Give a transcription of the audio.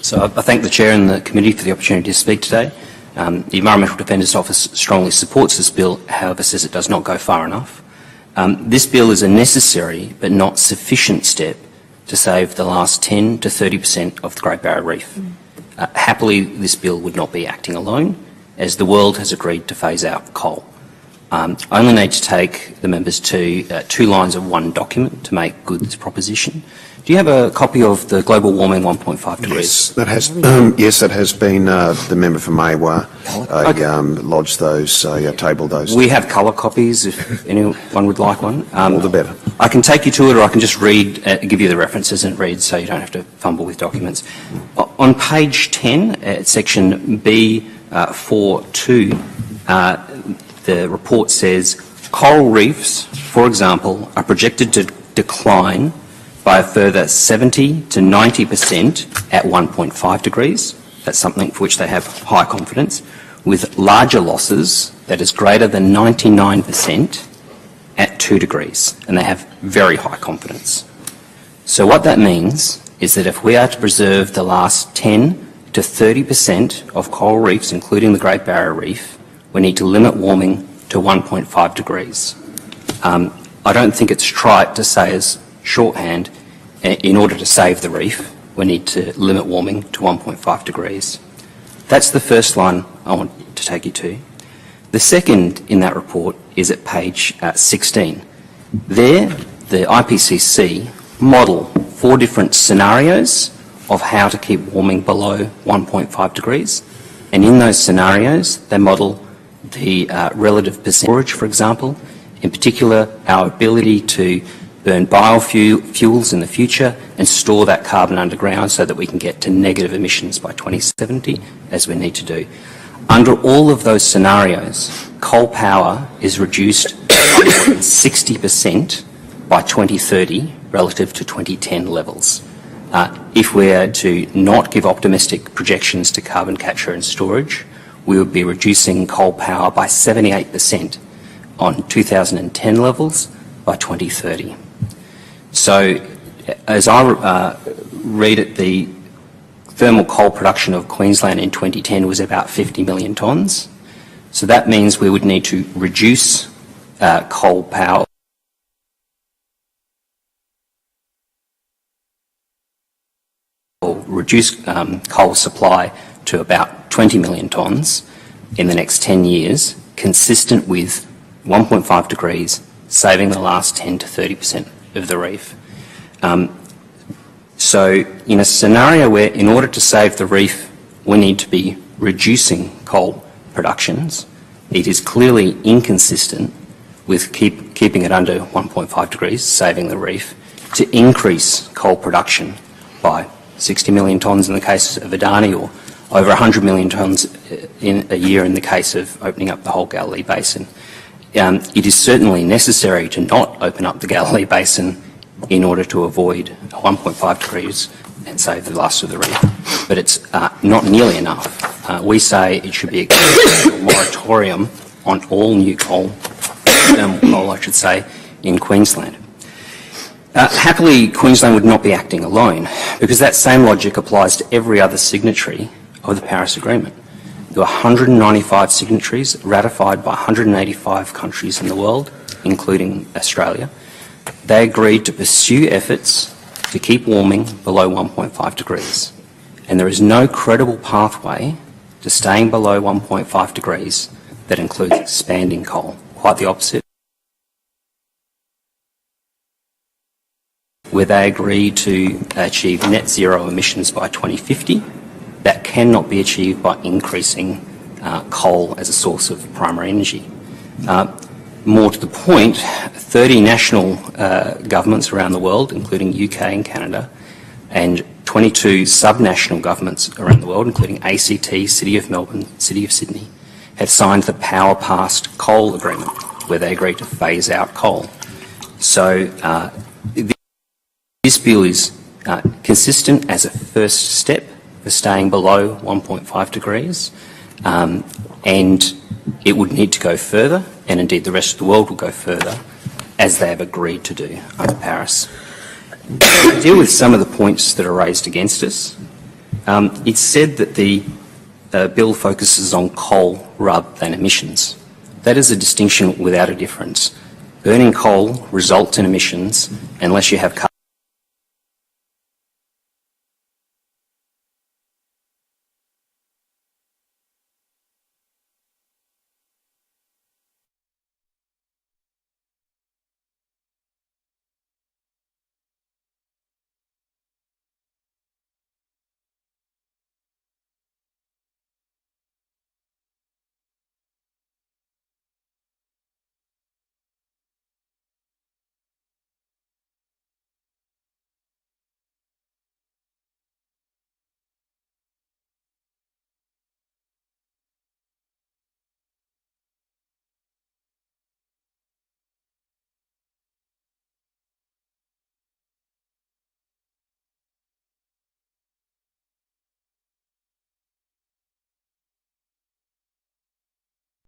So I thank the Chair and the Committee for the opportunity to speak today. The Environmental Defender's Office strongly supports this bill, however says it does not go far enough. This bill is a necessary but not sufficient step to save the last 10 to 30% of the Great Barrier Reef. Happily, this bill would not be acting alone, as the world has agreed to phase out coal. I only need to take the members to 2 lines of one document to make good this proposition. Do you have a copy of the global warming 1.5 degrees? Yes, that has been the member for Maiwar lodged those, tabled those. We have colour copies if anyone would like one. All the better. I can take you to it, or I can just read, give you the references and read, so you don't have to fumble with documents. On page 10, at section B42, the report says coral reefs, for example, are projected to decline by a further 70 to 90% at 1.5 degrees. That's something for which they have high confidence, with larger losses that is greater than 99% at 2 degrees, and they have very high confidence. So what that means is that if we are to preserve the last 10 to 30% of coral reefs, including the Great Barrier Reef, we need to limit warming to 1.5 degrees. I don't think it's trite to say as shorthand, in order to save the reef, we need to limit warming to 1.5 degrees. That's the first line I want to take you to. The second in that report is at page 16. There, the IPCC model 4 different scenarios of how to keep warming below 1.5 degrees. And in those scenarios, they model the relative percentage, for example, in particular, our ability to burn biofuels in the future and store that carbon underground so that we can get to negative emissions by 2070, as we need to do. Under all of those scenarios, coal power is reduced by 60% by 2030 relative to 2010 levels. If we are to not give optimistic projections to carbon capture and storage, we would be reducing coal power by 78% on 2010 levels by 2030. So, as I read it, the thermal coal production of Queensland in 2010 was about 50 million tonnes. So that means we would need to reduce coal power or reduce coal supply to about 20 million tonnes in the next 10 years, consistent with 1.5 degrees, saving the last 10 to 30% of the reef. So in a scenario where in order to save the reef we need to be reducing coal productions, it is clearly inconsistent with keeping it under 1.5 degrees, saving the reef, to increase coal production by 60 million tonnes in the case of Adani, or over 100 million tonnes in a year in the case of opening up the whole Galilee Basin. It is certainly necessary to not open up the Galilee Basin in order to avoid 1.5 degrees and save the last of the reef. But it's not nearly enough. We say it should be a moratorium on all new coal, thermal coal I should say, in Queensland. Happily, Queensland would not be acting alone, because that same logic applies to every other signatory of the Paris Agreement. There were 195 signatories ratified by 185 countries in the world, including Australia. They agreed to pursue efforts to keep warming below 1.5 degrees. And there is no credible pathway to staying below 1.5 degrees that includes expanding coal. Quite the opposite. Where they agreed to achieve net zero emissions by 2050, that cannot be achieved by increasing coal as a source of primary energy. More to the point, 30 national governments around the world, including UK and Canada, and 22 subnational governments around the world, including ACT, City of Melbourne, City of Sydney, have signed the Power Past Coal Agreement, where they agreed to phase out coal. So this bill is consistent as a first step for staying below 1.5 degrees, and it would need to go further, and indeed the rest of the world will go further, as they have agreed to do under Paris. To deal with some of the points that are raised against us, It's said that the bill focuses on coal rather than emissions. That is a distinction without a difference. Burning coal results in emissions unless you have